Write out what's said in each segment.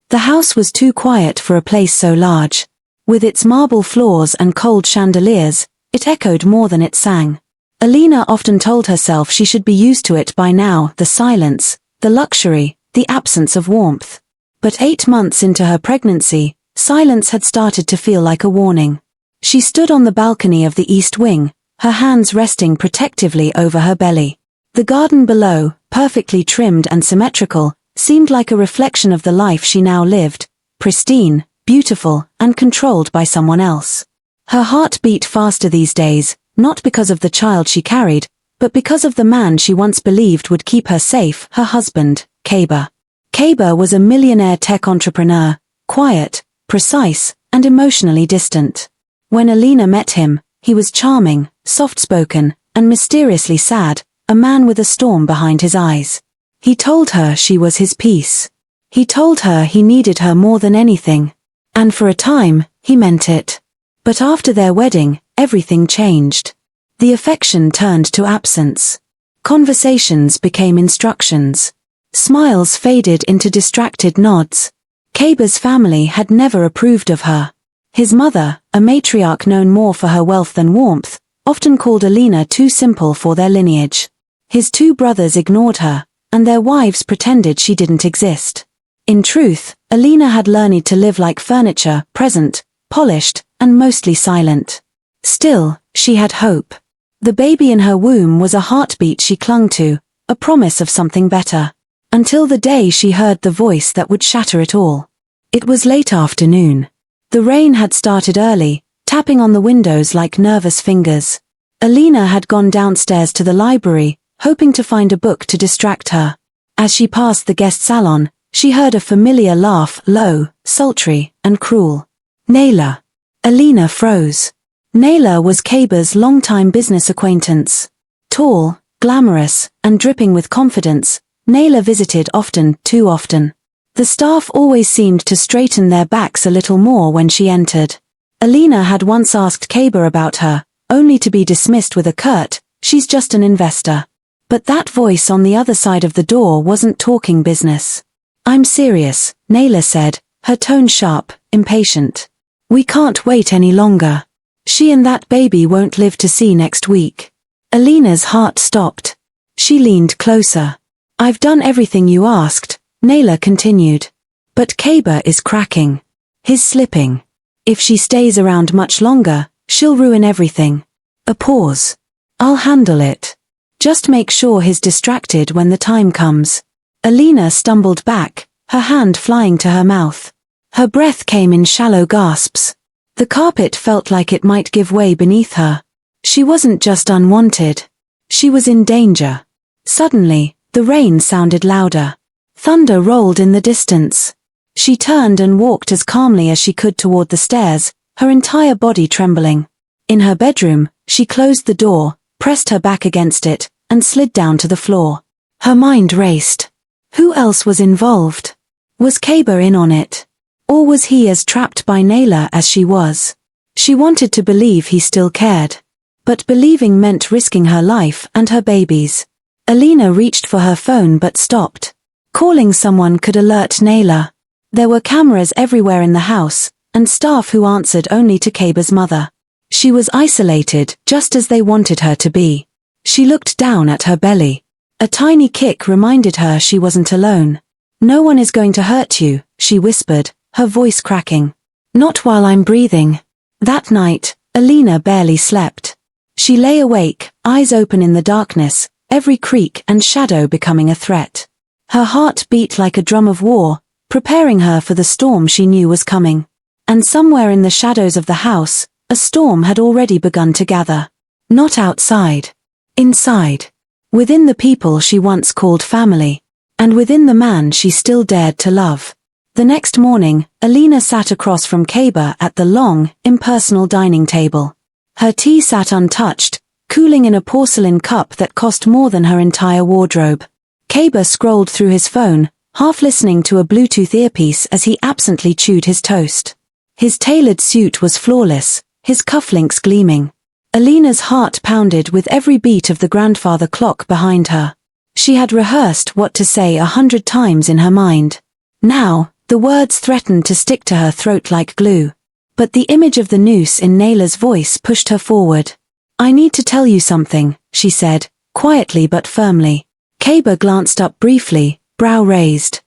The house was too quiet for a place so large. With its marble floors and cold chandeliers, it echoed more than it sang. Alina often told herself she should be used to it by now, the silence, the luxury, the absence of warmth. But 8 months into her pregnancy, silence had started to feel like a warning. She stood on the balcony of the east wing, her hands resting protectively over her belly. The garden below, perfectly trimmed and symmetrical, seemed like a reflection of the life she now lived, pristine, beautiful, and controlled by someone else. Her heart beat faster these days, not because of the child she carried, but because of the man she once believed would keep her safe, her husband, Kaber. Kaber was a millionaire tech entrepreneur, quiet, precise, and emotionally distant. When Alina met him, he was charming, soft-spoken, and mysteriously sad, a man with a storm behind his eyes. He told her she was his peace. He told her he needed her more than anything. And for a time, he meant it. But after their wedding, everything changed. The affection turned to absence. Conversations became instructions. Smiles faded into distracted nods. Kaber's family had never approved of her. His mother, a matriarch known more for her wealth than warmth, often called Alina too simple for their lineage. His 2 brothers ignored her, and their wives pretended she didn't exist. In truth, Alina had learned to live like furniture, present, polished, and mostly silent. Still, she had hope. The baby in her womb was a heartbeat she clung to, a promise of something better. Until the day she heard the voice that would shatter it all. It was late afternoon. The rain had started early, tapping on the windows like nervous fingers. Alina had gone downstairs to the library, hoping to find a book to distract her. As she passed the guest salon, she heard a familiar laugh, low, sultry, and cruel. Naila. Alina froze. Naila was Kaber's longtime business acquaintance. Tall, glamorous, and dripping with confidence, Naila visited often, too often. The staff always seemed to straighten their backs a little more when she entered. Alina had once asked Kaber about her, only to be dismissed with a curt, "She's just an investor." But that voice on the other side of the door wasn't talking business. "I'm serious," Naila said, her tone sharp, impatient. "We can't wait any longer. She and that baby won't live to see next week." Alina's heart stopped. She leaned closer. "I've done everything you asked," Naila continued. "But Kaber is cracking. He's slipping. If she stays around much longer, she'll ruin everything." A pause. "I'll handle it. Just make sure he's distracted when the time comes." Alina stumbled back, her hand flying to her mouth. Her breath came in shallow gasps. The carpet felt like it might give way beneath her. She wasn't just unwanted. She was in danger. Suddenly, the rain sounded louder. Thunder rolled in the distance. She turned and walked as calmly as she could toward the stairs, her entire body trembling. In her bedroom, she closed the door, pressed her back against it, and slid down to the floor. Her mind raced. Who else was involved? Was Kaber in on it? Or was he as trapped by Naila as she was? She wanted to believe he still cared. But believing meant risking her life and her baby's. Alina reached for her phone but stopped. Calling someone could alert Naila. There were cameras everywhere in the house, and staff who answered only to Kaber's mother. She was isolated, just as they wanted her to be. She looked down at her belly. A tiny kick reminded her she wasn't alone. "No one is going to hurt you," she whispered, her voice cracking. "Not while I'm breathing." That night, Alina barely slept. She lay awake, eyes open in the darkness, every creak and shadow becoming a threat. Her heart beat like a drum of war, preparing her for the storm she knew was coming. And somewhere in the shadows of the house, a storm had already begun to gather. Not outside. Inside. Within the people she once called family. And within the man she still dared to love. The next morning, Alina sat across from Kaber at the long, impersonal dining table. Her tea sat untouched, cooling in a porcelain cup that cost more than her entire wardrobe. Kaber scrolled through his phone, half listening to a Bluetooth earpiece as he absently chewed his toast. His tailored suit was flawless, his cufflinks gleaming. Alina's heart pounded with every beat of the grandfather clock behind her. She had rehearsed what to say 100 times in her mind. Now, The words threatened to stick to her throat like glue. But the image of the noose in Nayla's voice pushed her forward. I need to tell you something, she said, quietly but firmly. Kaba glanced up briefly, brow raised.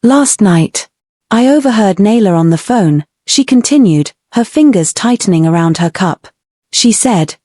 Last night. I overheard Nayla on the phone, she continued, her fingers tightening around her cup. She said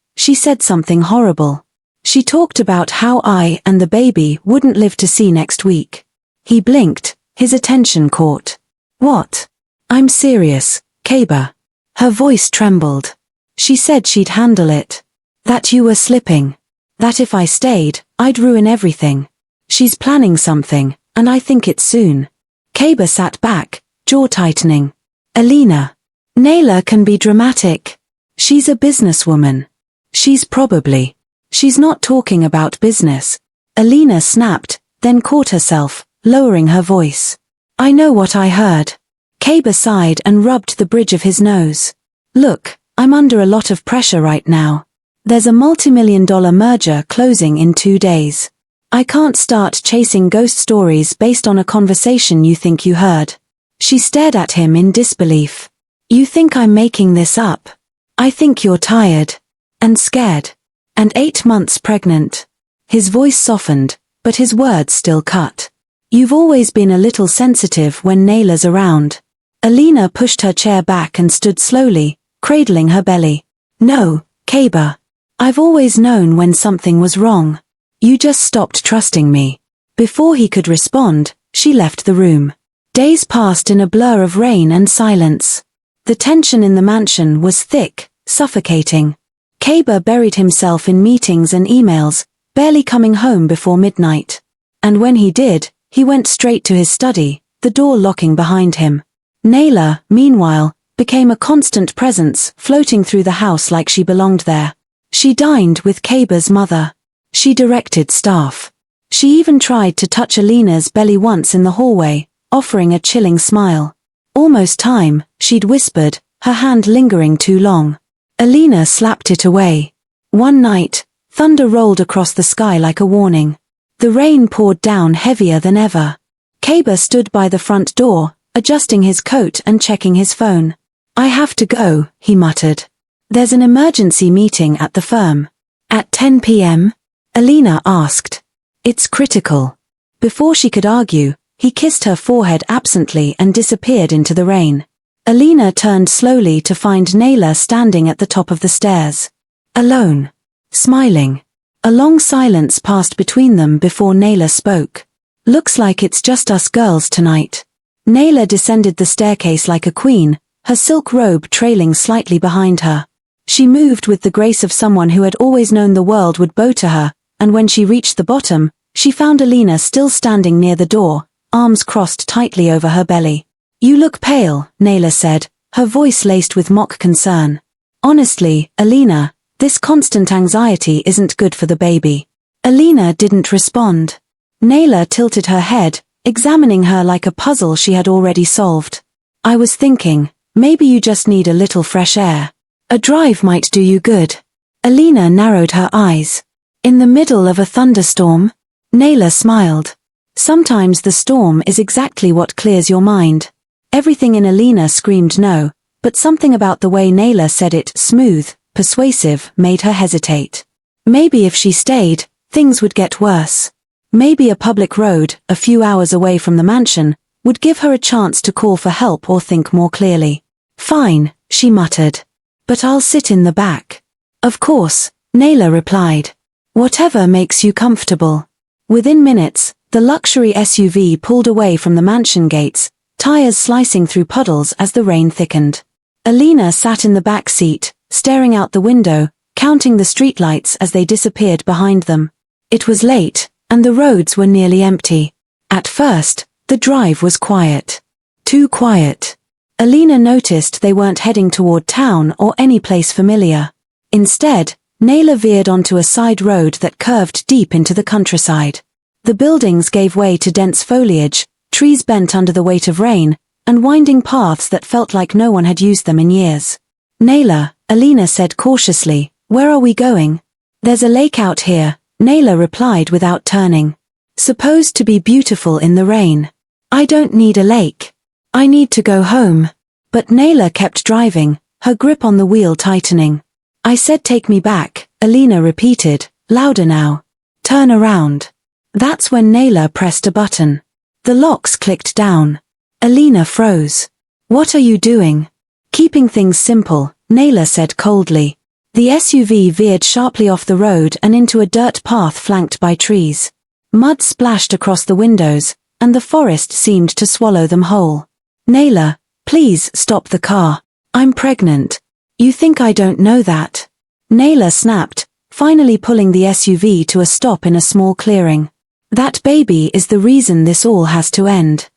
something horrible. She talked about how I and the baby wouldn't live to see next week. He blinked, his attention caught. What? I'm serious, Kaba. Her voice trembled. She said she'd handle it. That you were slipping. That if I stayed, I'd ruin everything. She's planning something, and I think it's soon. Kaba sat back, jaw tightening. Alina. Nayla can be dramatic. She's a businesswoman. She's not talking about business. Alina snapped, then caught herself, lowering her voice. I know what I heard. Kaba sighed and rubbed the bridge of his nose. Look, I'm under a lot of pressure right now. There's a multi-million-dollar merger closing in 2 days. I can't start chasing ghost stories based on a conversation you think you heard. She stared at him in disbelief. You think I'm making this up? I think you're tired. And scared. And 8 months pregnant. His voice softened, but his words still cut. You've always been a little sensitive when Nayla's around. Alina pushed her chair back and stood slowly, cradling her belly. No, Kaba. I've always known when something was wrong. You just stopped trusting me. Before he could respond, she left the room. Days passed in a blur of rain and silence. The tension in the mansion was thick, suffocating. Kaba buried himself in meetings and emails, barely coming home before midnight. And when he did, he went straight to his study, the door locking behind him. Nayla, meanwhile, became a constant presence, floating through the house like she belonged there. She dined with Kaba's mother. She directed staff. She even tried to touch Alina's belly once in the hallway, offering a chilling smile. Almost time, she'd whispered, her hand lingering too long. Alina slapped it away. One night, thunder rolled across the sky like a warning. The rain poured down heavier than ever. Kaba stood by the front door, adjusting his coat and checking his phone. I have to go, he muttered. There's an emergency meeting at the firm. At 10 p.m.? Alina asked. It's critical. Before she could argue, he kissed her forehead absently and disappeared into the rain. Alina turned slowly to find Nayla standing at the top of the stairs. Alone. Smiling. A long silence passed between them before Nayla spoke. Looks like it's just us girls tonight. Nayla descended the staircase like a queen, her silk robe trailing slightly behind her. She moved with the grace of someone who had always known the world would bow to her, and when she reached the bottom, she found Alina still standing near the door, arms crossed tightly over her belly. You look pale, Nayla said, her voice laced with mock concern. Honestly, Alina, this constant anxiety isn't good for the baby. Alina didn't respond. Nayla tilted her head, examining her like a puzzle she had already solved. I was thinking, maybe you just need a little fresh air. A drive might do you good. Alina narrowed her eyes. In the middle of a thunderstorm? Nayla smiled. Sometimes the storm is exactly what clears your mind. Everything in Alina screamed no, but something about the way Nayla said it, smooth, persuasive, made her hesitate. Maybe if she stayed, things would get worse. Maybe a public road, a few hours away from the mansion, would give her a chance to call for help or think more clearly. Fine, she muttered. But I'll sit in the back. Of course, Nayla replied. Whatever makes you comfortable. Within minutes, the luxury SUV pulled away from the mansion gates, tires slicing through puddles as the rain thickened. Alina sat in the back seat, staring out the window, counting the streetlights as they disappeared behind them. It was late, and the roads were nearly empty. At first, the drive was quiet. Too quiet. Alina noticed they weren't heading toward town or any place familiar. Instead, Nayla veered onto a side road that curved deep into the countryside. The buildings gave way to dense foliage, trees bent under the weight of rain, and winding paths that felt like no one had used them in years. Nayla, Alina said cautiously, where are we going? There's a lake out here, Nayla replied without turning. Supposed to be beautiful in the rain. I don't need a lake. I need to go home. But Naila kept driving, her grip on the wheel tightening. I said take me back, Alina repeated, louder now. Turn around. That's when Naila pressed a button. The locks clicked down. Alina froze. What are you doing? Keeping things simple, Naila said coldly. The SUV veered sharply off the road and into a dirt path flanked by trees. Mud splashed across the windows, and the forest seemed to swallow them whole. Naila, please stop the car. I'm pregnant. You think I don't know that? Naila snapped, finally pulling the SUV to a stop in a small clearing. That baby is the reason this all has to end.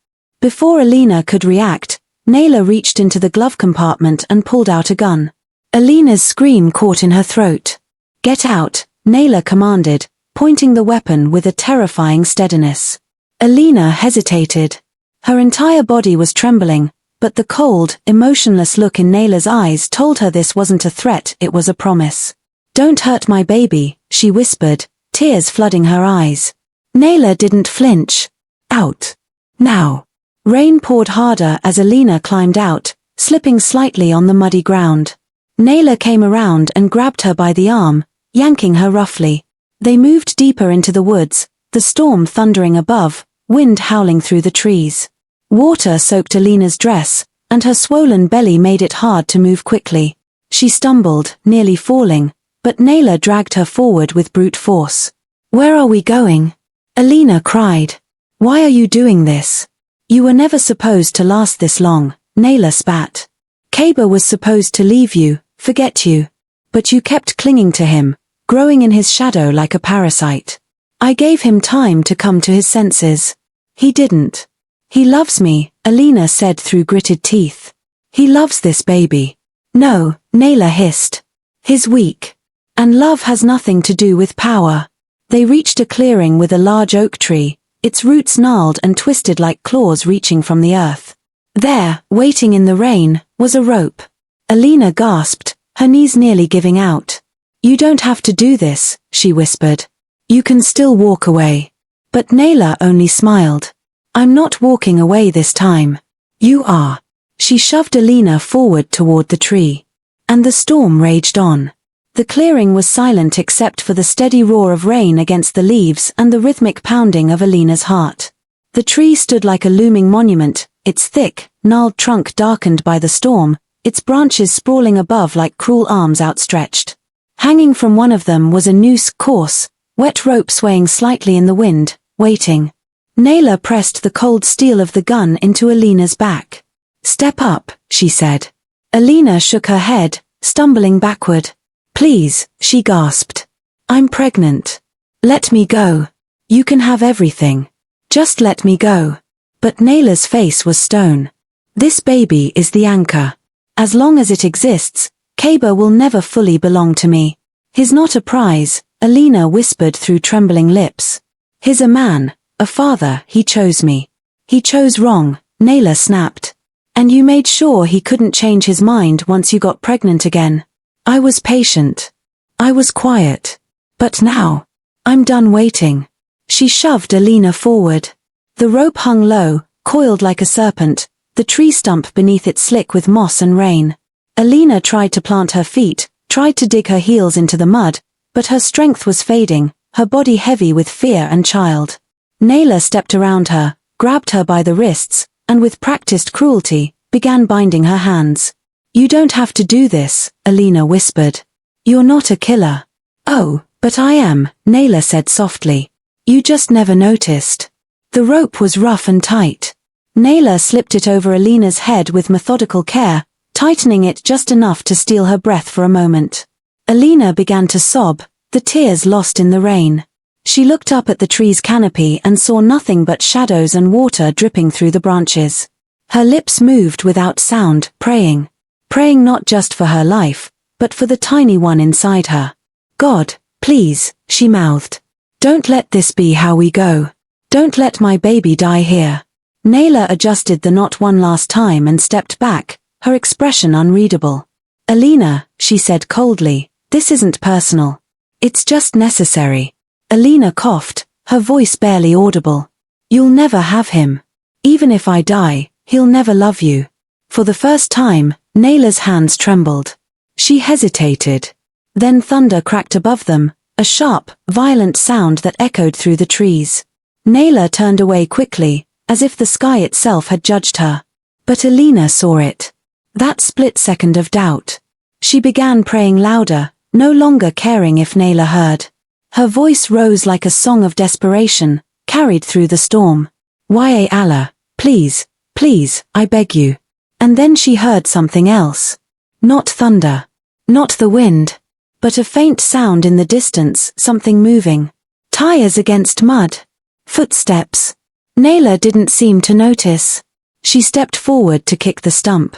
Before Alina could react, Naila reached into the glove compartment and pulled out a gun. Alina's scream caught in her throat. Get out, Naila commanded, pointing the weapon with a terrifying steadiness. Alina hesitated. Her entire body was trembling, but the cold, emotionless look in Naila's eyes told her this wasn't a threat, it was a promise. Don't hurt my baby, she whispered, tears flooding her eyes. Naila didn't flinch. Out. Now. Rain poured harder as Alina climbed out, slipping slightly on the muddy ground. Naila came around and grabbed her by the arm, yanking her roughly. They moved deeper into the woods, the storm thundering above, wind howling through the trees. Water soaked Alina's dress, and her swollen belly made it hard to move quickly. She stumbled, nearly falling, but Naila dragged her forward with brute force. Where are we going? Alina cried. Why are you doing this? You were never supposed to last this long, Naila spat. Kaba was supposed to leave you, forget you. But you kept clinging to him, growing in his shadow like a parasite. I gave him time to come to his senses. He didn't. He loves me, Alina said through gritted teeth. He loves this baby. No, Naila hissed. He's weak. And love has nothing to do with power. They reached a clearing with a large oak tree, its roots gnarled and twisted like claws reaching from the earth. There, waiting in the rain, was a rope. Alina gasped, her knees nearly giving out. You don't have to do this, she whispered. You can still walk away. But Naila only smiled. I'm not walking away this time. You are. She shoved Alina forward toward the tree. And the storm raged on. The clearing was silent except for the steady roar of rain against the leaves and the rhythmic pounding of Alina's heart. The tree stood like a looming monument, its thick, gnarled trunk darkened by the storm, its branches sprawling above like cruel arms outstretched. Hanging from one of them was a noose, coarse, wet rope swaying slightly in the wind, waiting. Naila pressed the cold steel of the gun into Alina's back. Step up, she said. Alina shook her head, stumbling backward. Please, she gasped. I'm pregnant. Let me go. You can have everything. Just let me go. But Naila's face was stone. This baby is the anchor. As long as it exists, Kaba will never fully belong to me. He's not a prize, Alina whispered through trembling lips. He's a man, a father, he chose me. He chose wrong, Naila snapped. And you made sure he couldn't change his mind once you got pregnant again. I was patient. I was quiet. But now, I'm done waiting. She shoved Alina forward. The rope hung low, coiled like a serpent, the tree stump beneath it slick with moss and rain. Alina tried to plant her feet, tried to dig her heels into the mud, but her strength was fading, her body heavy with fear and child. Naila stepped around her, grabbed her by the wrists, and with practiced cruelty, began binding her hands. You don't have to do this, Alina whispered. You're not a killer. Oh, but I am, Naila said softly. You just never noticed. The rope was rough and tight. Naila slipped it over Alina's head with methodical care, tightening it just enough to steal her breath for a moment. Alina began to sob, the tears lost in the rain. She looked up at the tree's canopy and saw nothing but shadows and water dripping through the branches. Her lips moved without sound, praying. Praying not just for her life, but for the tiny one inside her. God, please, she mouthed. Don't let this be how we go. Don't let my baby die here. Naila adjusted the knot one last time and stepped back, her expression unreadable. Alina, she said coldly, this isn't personal. It's just necessary. Alina coughed, her voice barely audible. You'll never have him. Even if I die, he'll never love you. For the first time, Nayla's hands trembled. She hesitated. Then thunder cracked above them, a sharp, violent sound that echoed through the trees. Nayla turned away quickly, as if the sky itself had judged her. But Alina saw it. That split second of doubt. She began praying louder, no longer caring if Nayla heard. Her voice rose like a song of desperation, carried through the storm. Ya Allah, please, please, I beg you. And then she heard something else. Not thunder. Not the wind. But a faint sound in the distance, something moving. Tires against mud. Footsteps. Nayla didn't seem to notice. She stepped forward to kick the stump.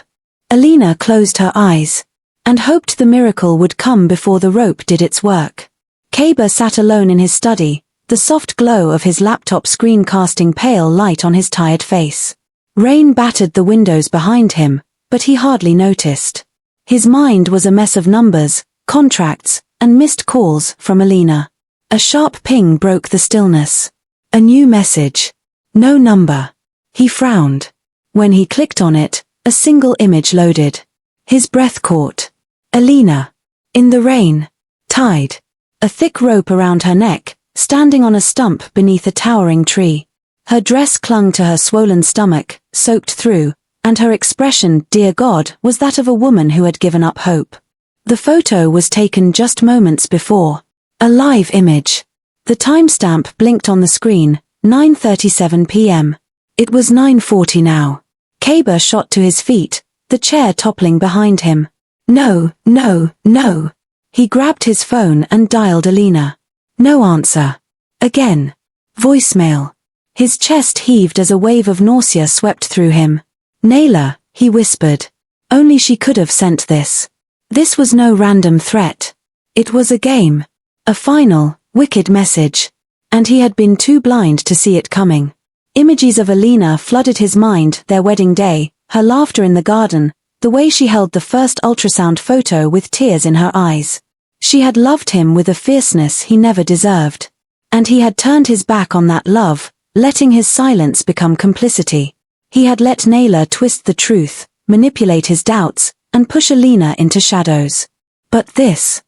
Alina closed her eyes and hoped the miracle would come before the rope did its work. Kaber sat alone in his study, the soft glow of his laptop screen casting pale light on his tired face. Rain battered the windows behind him, but he hardly noticed. His mind was a mess of numbers, contracts, and missed calls from Alina. A sharp ping broke the stillness. A new message. No number. He frowned. When he clicked on it, a single image loaded. His breath caught. Alina. In the rain. Tied. A thick rope around her neck, standing on a stump beneath a towering tree. Her dress clung to her swollen stomach, soaked through, and her expression, dear God, was that of a woman who had given up hope. The photo was taken just moments before. A live image. The timestamp blinked on the screen, 9:37 p.m. It was 9:40 now. Kaber shot to his feet, the chair toppling behind him. No, no, no. He grabbed his phone and dialed Alina. No answer. Again. Voicemail. His chest heaved as a wave of nausea swept through him. Nayla, he whispered. Only she could have sent this. This was no random threat. It was a game. A final, wicked message. And he had been too blind to see it coming. Images of Alina flooded his mind, their wedding day, her laughter in the garden, the way she held the first ultrasound photo with tears in her eyes. She had loved him with a fierceness he never deserved. And he had turned his back on that love, letting his silence become complicity. He had let Nayla twist the truth, manipulate his doubts, and push Alina into shadows. But this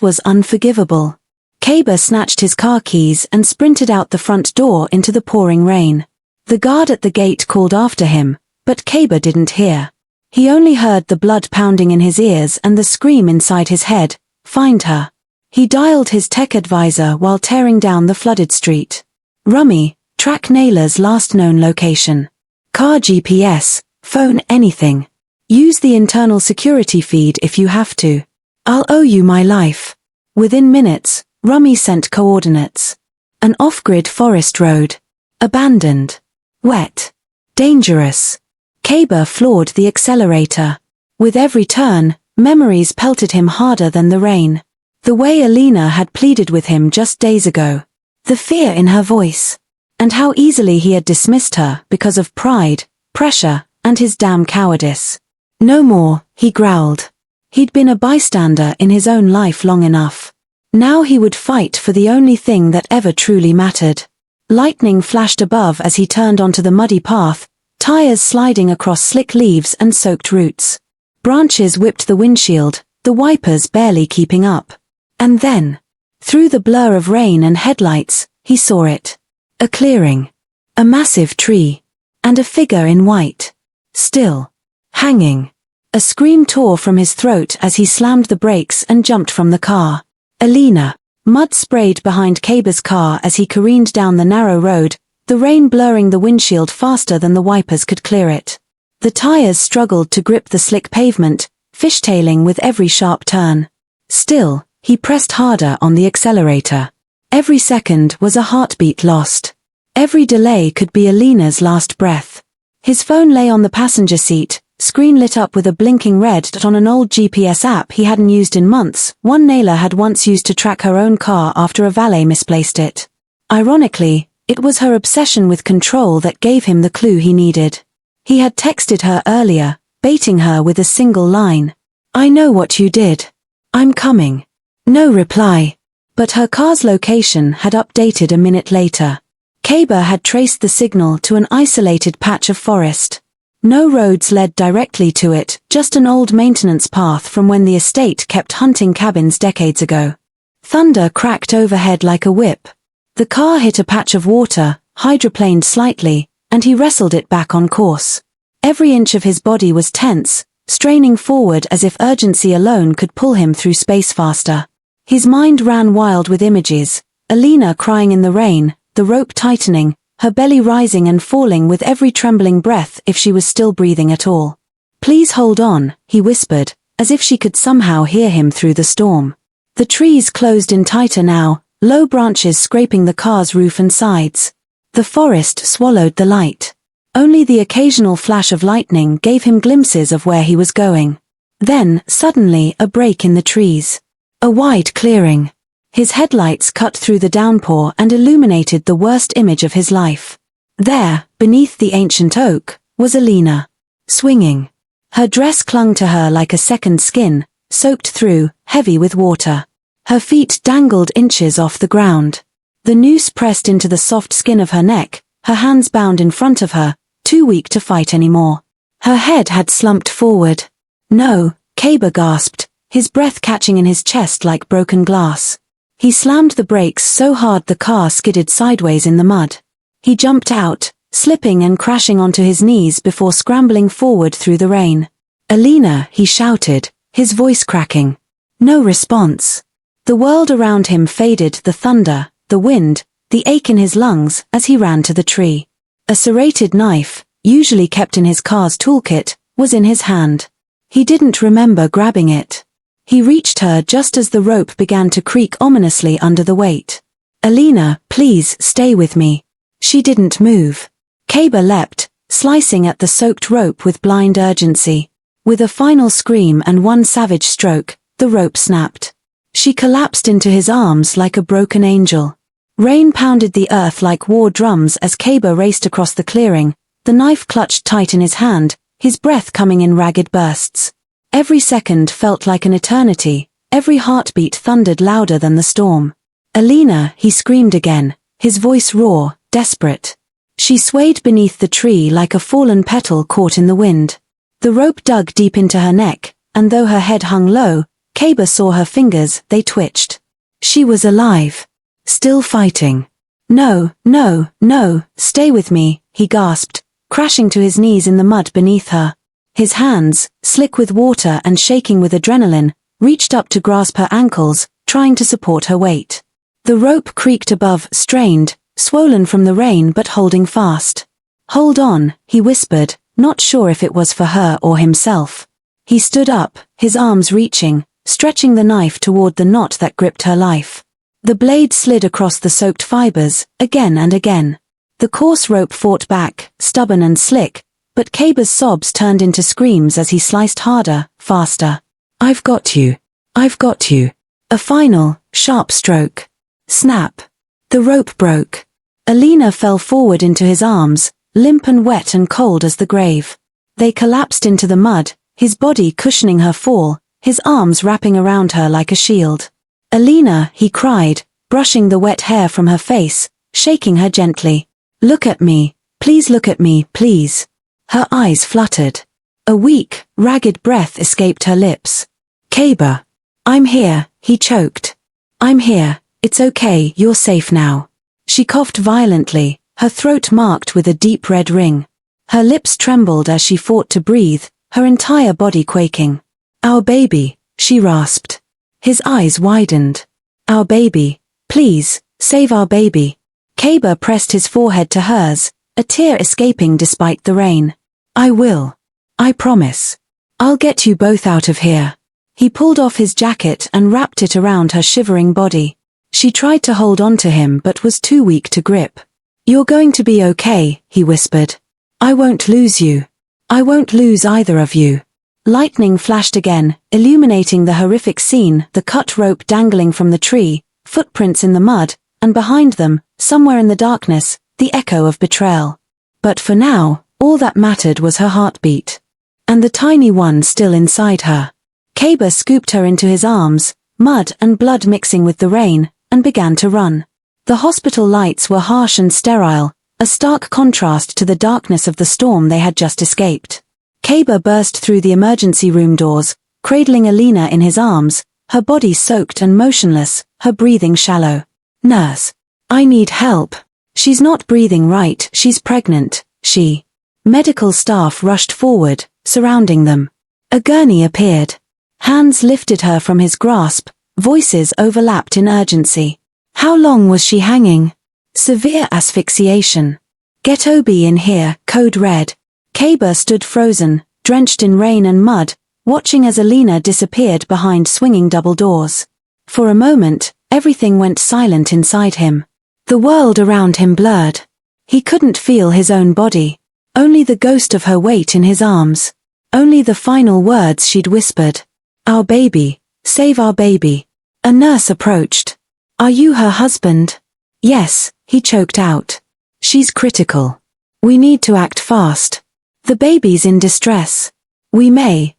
was unforgivable. Kaber snatched his car keys and sprinted out the front door into the pouring rain. The guard at the gate called after him, but Kaber didn't hear. He only heard the blood pounding in his ears and the scream inside his head, find her. He dialed his tech advisor while tearing down the flooded street. Rummy, track Nayla's last known location. Car GPS, phone anything. Use the internal security feed if you have to. I'll owe you my life. Within minutes, Rummy sent coordinates. An off-grid forest road. Abandoned. Wet. Dangerous. Kaber floored the accelerator. With every turn, memories pelted him harder than the rain. The way Alina had pleaded with him just days ago. The fear in her voice. And how easily he had dismissed her because of pride, pressure, and his damn cowardice. No more, he growled. He'd been a bystander in his own life long enough. Now he would fight for the only thing that ever truly mattered. Lightning flashed above as he turned onto the muddy path, tires sliding across slick leaves and soaked roots. Branches whipped the windshield, the wipers barely keeping up. And then, through the blur of rain and headlights, he saw it. A clearing. A massive tree. And a figure in white. Still. Hanging. A scream tore from his throat as he slammed the brakes and jumped from the car. Alina. Mud sprayed behind Kaber's car as he careened down the narrow road, the rain blurring the windshield faster than the wipers could clear it. The tires struggled to grip the slick pavement, fishtailing with every sharp turn. Still, he pressed harder on the accelerator. Every second was a heartbeat lost. Every delay could be Alina's last breath. His phone lay on the passenger seat, screen lit up with a blinking red dot on an old GPS app he hadn't used in months, one Nayla had once used to track her own car after a valet misplaced it. Ironically, it was her obsession with control that gave him the clue he needed. He had texted her earlier, baiting her with a single line. I know what you did. I'm coming. No reply. But her car's location had updated a minute later. Kaber had traced the signal to an isolated patch of forest. No roads led directly to it, just an old maintenance path from when the estate kept hunting cabins decades ago. Thunder cracked overhead like a whip. The car hit a patch of water, hydroplaned slightly, and he wrestled it back on course. Every inch of his body was tense, straining forward as if urgency alone could pull him through space faster. His mind ran wild with images, Alina crying in the rain, the rope tightening, her belly rising and falling with every trembling breath if she was still breathing at all. "Please hold on," he whispered, as if she could somehow hear him through the storm. The trees closed in tighter now, low branches scraping the car's roof and sides. The forest swallowed the light. Only the occasional flash of lightning gave him glimpses of where he was going. Then, suddenly, a break in the trees. A wide clearing. His headlights cut through the downpour and illuminated the worst image of his life. There, beneath the ancient oak, was Alina. Swinging. Her dress clung to her like a second skin, soaked through, heavy with water. Her feet dangled inches off the ground. The noose pressed into the soft skin of her neck, her hands bound in front of her, too weak to fight anymore. Her head had slumped forward. "No," Kaber gasped, his breath catching in his chest like broken glass. He slammed the brakes so hard the car skidded sideways in the mud. He jumped out, slipping and crashing onto his knees before scrambling forward through the rain. "Alina," he shouted, his voice cracking. No response. The world around him faded, the thunder, the wind, the ache in his lungs as he ran to the tree. A serrated knife, usually kept in his car's toolkit, was in his hand. He didn't remember grabbing it. He reached her just as the rope began to creak ominously under the weight. "Alina, please stay with me." She didn't move. Kaber leapt, slicing at the soaked rope with blind urgency. With a final scream and one savage stroke, the rope snapped. She collapsed into his arms like a broken angel. Rain pounded the earth like war drums as Kaber raced across the clearing, the knife clutched tight in his hand, his breath coming in ragged bursts. Every second felt like an eternity, every heartbeat thundered louder than the storm. "Alina," he screamed again, his voice raw, desperate. She swayed beneath the tree like a fallen petal caught in the wind. The rope dug deep into her neck, and though her head hung low, Kaber saw her fingers, they twitched. She was alive. Still fighting. "No, no, no, stay with me," he gasped, crashing to his knees in the mud beneath her. His hands, slick with water and shaking with adrenaline, reached up to grasp her ankles, trying to support her weight. The rope creaked above, strained, swollen from the rain but holding fast. "Hold on," he whispered, not sure if it was for her or himself. He stood up, his arms reaching, stretching the knife toward the knot that gripped her life. The blade slid across the soaked fibers, again and again. The coarse rope fought back, stubborn and slick, but Kaber's sobs turned into screams as he sliced harder, faster. "I've got you. I've got you." A final, sharp stroke. Snap. The rope broke. Alina fell forward into his arms, limp and wet and cold as the grave. They collapsed into the mud, his body cushioning her fall, his arms wrapping around her like a shield. "Alina," he cried, brushing the wet hair from her face, shaking her gently. "Look at me. Please look at me, please." Her eyes fluttered. A weak, ragged breath escaped her lips. "Kaber." "I'm here," he choked. "I'm here. It's okay, you're safe now." She coughed violently, her throat marked with a deep red ring. Her lips trembled as she fought to breathe, her entire body quaking. "Our baby," she rasped. His eyes widened. "Our baby. Please, save our baby." Kaber pressed his forehead to hers, a tear escaping despite the rain. "I will. I promise. I'll get you both out of here." He pulled off his jacket and wrapped it around her shivering body. She tried to hold on to him but was too weak to grip. "You're going to be okay," he whispered. "I won't lose you. I won't lose either of you." Lightning flashed again, illuminating the horrific scene, the cut rope dangling from the tree, footprints in the mud, and behind them, somewhere in the darkness, the echo of betrayal. But for now, all that mattered was her heartbeat. And the tiny one still inside her. Kaber scooped her into his arms, mud and blood mixing with the rain, and began to run. The hospital lights were harsh and sterile, a stark contrast to the darkness of the storm they had just escaped. Kaber burst through the emergency room doors, cradling Alina in his arms, her body soaked and motionless, her breathing shallow. "Nurse. I need help. She's not breathing right, she's pregnant, she." Medical staff rushed forward, surrounding them. A gurney appeared. Hands lifted her from his grasp, voices overlapped in urgency. How long was she hanging? Severe asphyxiation. "Get Obi in here," code red. Kaber stood frozen, drenched in rain and mud, watching as Alina disappeared behind swinging double doors. For a moment, everything went silent inside him. The world around him blurred. He couldn't feel his own body. Only the ghost of her weight in his arms. Only the final words she'd whispered. "Our baby. Save our baby." A nurse approached. "Are you her husband?" "Yes," he choked out. "She's critical. We need to act fast. The baby's in distress. We may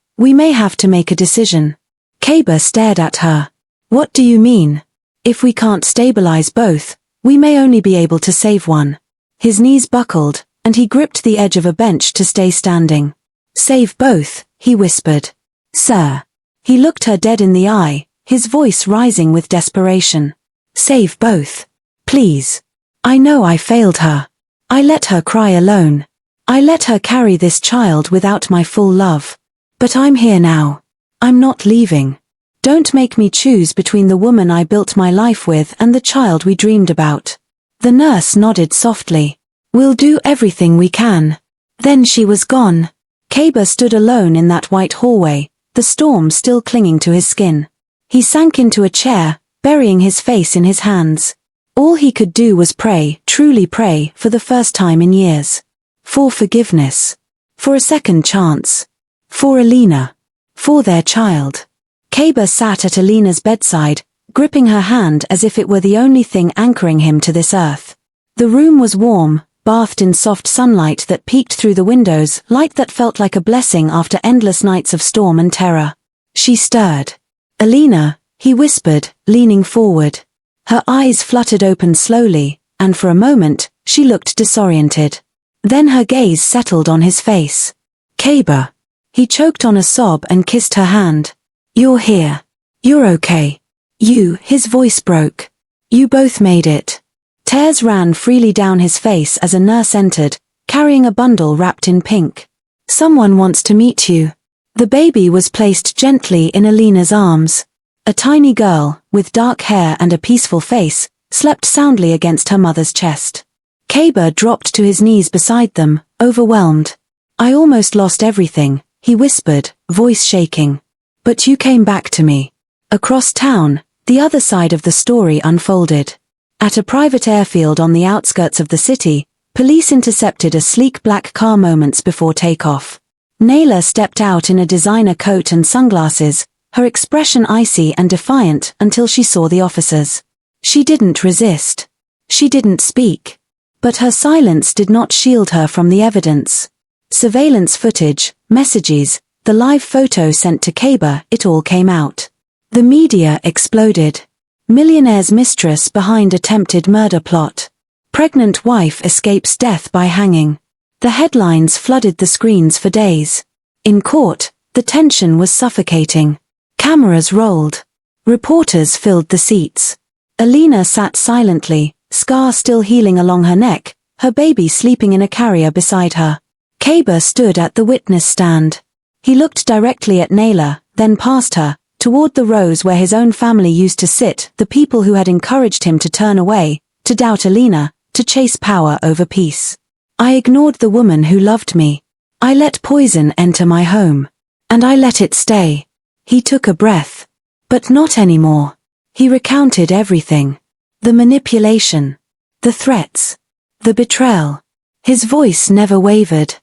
have to make a decision." Kaber stared at her. "What do you mean? If we can't stabilize both, we may only be able to save one." His knees buckled, and he gripped the edge of a bench to stay standing. "Save both," he whispered. "Sir." He looked her dead in the eye, his voice rising with desperation. "Save both. Please. I know I failed her. I let her cry alone. I let her carry this child without my full love. But I'm here now. I'm not leaving. Don't make me choose between the woman I built my life with and the child we dreamed about." The nurse nodded softly. "We'll do everything we can." Then she was gone. Kaber stood alone in that white hallway, the storm still clinging to his skin. He sank into a chair, burying his face in his hands. All he could do was pray, truly pray, for the first time in years. For forgiveness. For a second chance. For Alina. For their child. Kaber sat at Alina's bedside, gripping her hand as if it were the only thing anchoring him to this earth. The room was warm, bathed in soft sunlight that peeked through the windows, light that felt like a blessing after endless nights of storm and terror. She stirred. "Alina," he whispered, leaning forward. Her eyes fluttered open slowly, and for a moment, she looked disoriented. Then her gaze settled on his face. "Kaber." He choked on a sob and kissed her hand. "You're here. You're okay. His voice broke. "You both made it." Tears ran freely down his face as a nurse entered, carrying a bundle wrapped in pink. "Someone wants to meet you." The baby was placed gently in Alina's arms. A tiny girl, with dark hair and a peaceful face, slept soundly against her mother's chest. Kaber dropped to his knees beside them, overwhelmed. "I almost lost everything," he whispered, voice shaking. "But you came back to me." Across town, the other side of the story unfolded. At a private airfield on the outskirts of the city, police intercepted a sleek black car moments before takeoff. Naylor stepped out in a designer coat and sunglasses, her expression icy and defiant until she saw the officers. She didn't resist. She didn't speak. But her silence did not shield her from the evidence. Surveillance footage, messages, the live photo sent to Kaber, it all came out. The media exploded. Millionaire's mistress behind attempted murder plot. Pregnant wife escapes death by hanging. The headlines flooded the screens for days. In court, the tension was suffocating. Cameras rolled. Reporters filled the seats. Alina sat silently, scar still healing along her neck, her baby sleeping in a carrier beside her. Kaber stood at the witness stand. He looked directly at Naylor, then past her, toward the rows where his own family used to sit, the people who had encouraged him to turn away, to doubt Alina, to chase power over peace. "I ignored the woman who loved me. I let poison enter my home. And I let it stay." He took a breath. "But not anymore." He recounted everything. The manipulation. The threats. The betrayal. His voice never wavered.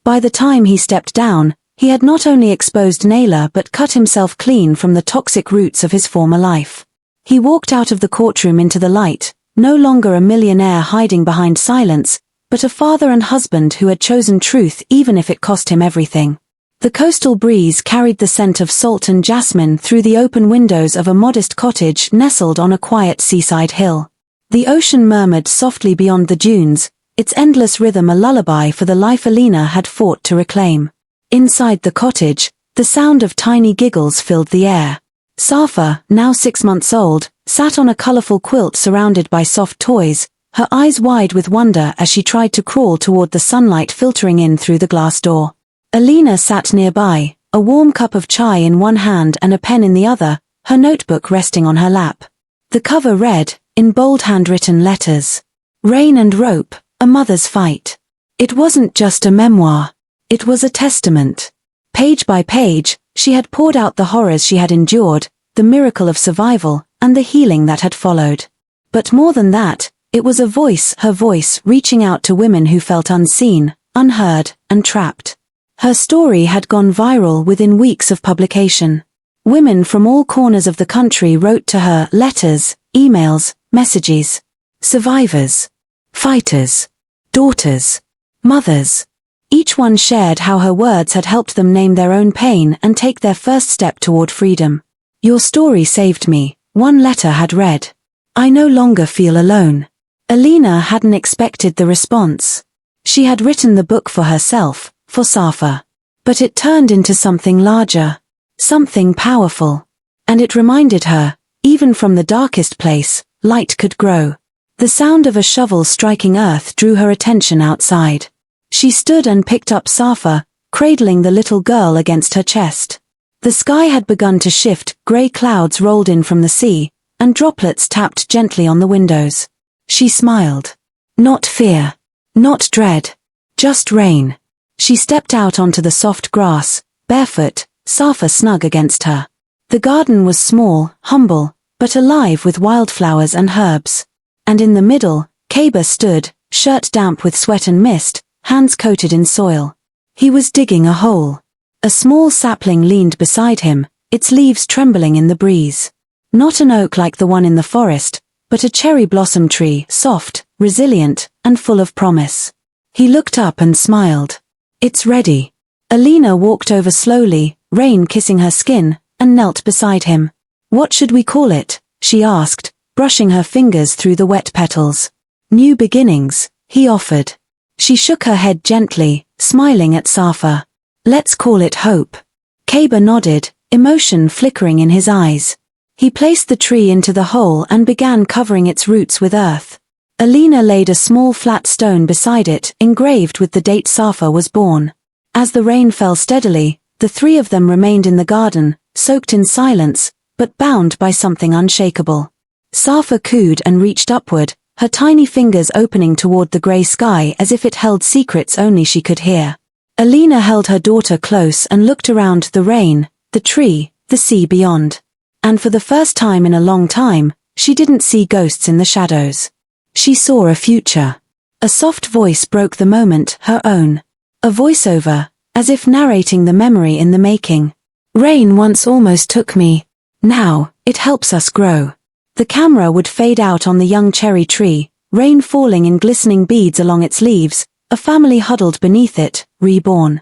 By the time he stepped down, he had not only exposed Naylor but cut himself clean from the toxic roots of his former life. He walked out of the courtroom into the light, no longer a millionaire hiding behind silence, but a father and husband who had chosen truth even if it cost him everything. The coastal breeze carried the scent of salt and jasmine through the open windows of a modest cottage nestled on a quiet seaside hill. The ocean murmured softly beyond the dunes, its endless rhythm a lullaby for the life Alina had fought to reclaim. Inside the cottage, the sound of tiny giggles filled the air. Safa, now 6 months old, sat on a colorful quilt surrounded by soft toys, her eyes wide with wonder as she tried to crawl toward the sunlight filtering in through the glass door. Alina sat nearby, a warm cup of chai in one hand and a pen in the other, her notebook resting on her lap. The cover read, in bold handwritten letters, "Rain and Rope, a Mother's Fight." It wasn't just a memoir. It was a testament. Page by page, she had poured out the horrors she had endured, the miracle of survival, and the healing that had followed. But more than that, it was a voice, her voice, reaching out to women who felt unseen, unheard, and trapped. Her story had gone viral within weeks of publication. Women from all corners of the country wrote to her letters, emails, messages. Survivors. Fighters. Daughters. Mothers. Each one shared how her words had helped them name their own pain and take their first step toward freedom. "Your story saved me," one letter had read. "I no longer feel alone." Alina hadn't expected the response. She had written the book for herself, for Safa. But it turned into something larger. Something powerful. And it reminded her, even from the darkest place, light could grow. The sound of a shovel striking earth drew her attention outside. She stood and picked up Safa, cradling the little girl against her chest. The sky had begun to shift, grey clouds rolled in from the sea, and droplets tapped gently on the windows. She smiled. Not fear. Not dread. Just rain. She stepped out onto the soft grass, barefoot, Safa snug against her. The garden was small, humble, but alive with wildflowers and herbs. And in the middle, Kaba stood, shirt damp with sweat and mist, hands coated in soil. He was digging a hole. A small sapling leaned beside him, its leaves trembling in the breeze. Not an oak like the one in the forest, but a cherry blossom tree, soft, resilient, and full of promise. He looked up and smiled. "It's ready." Alina walked over slowly, rain kissing her skin, and knelt beside him. "What should we call it?" she asked, brushing her fingers through the wet petals. "New beginnings," he offered. She shook her head gently, smiling at Safa. "Let's call it hope." Kaba nodded, emotion flickering in his eyes. He placed the tree into the hole and began covering its roots with earth. Alina laid a small flat stone beside it, engraved with the date Safa was born. As the rain fell steadily, the three of them remained in the garden, soaked in silence, but bound by something unshakable. Safa cooed and reached upward, her tiny fingers opening toward the grey sky as if it held secrets only she could hear. Alina held her daughter close and looked around the rain, the tree, the sea beyond. And for the first time in a long time, she didn't see ghosts in the shadows. She saw a future. A soft voice broke the moment, her own. A voiceover, as if narrating the memory in the making. "Rain once almost took me. Now, it helps us grow." The camera would fade out on the young cherry tree, rain falling in glistening beads along its leaves, a family huddled beneath it, reborn.